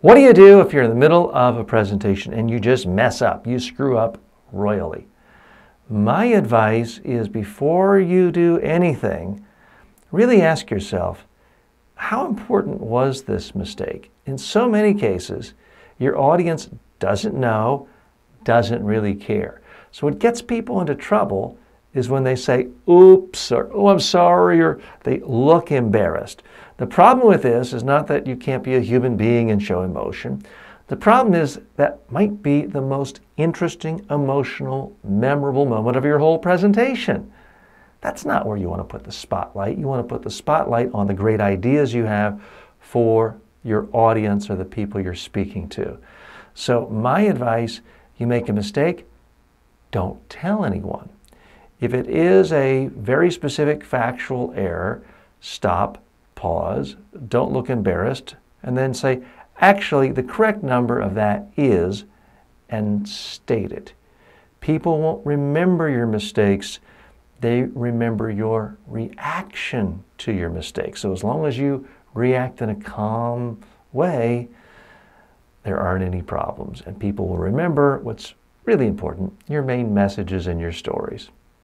What do you do if you're in the middle of a presentation and you just mess up? You screw up royally. My advice is before you do anything, really ask yourself, how important was this mistake? In so many cases, your audience doesn't know, doesn't really care. So what gets people into trouble is when they say, oops, or oh, I'm sorry, or they look embarrassed. The problem with this is not that you can't be a human being and show emotion. The problem is that might be the most interesting, emotional, memorable moment of your whole presentation. That's not where you want to put the spotlight. You want to put the spotlight on the great ideas you have for your audience or the people you're speaking to. So my advice, you make a mistake, don't tell anyone. If it is a very specific factual error, stop, pause, don't look embarrassed, and then say, actually, the correct number of that is, and state it. People won't remember your mistakes. They remember your reaction to your mistakes. So as long as you react in a calm way, there aren't any problems. And people will remember what's really important, your main messages and your stories.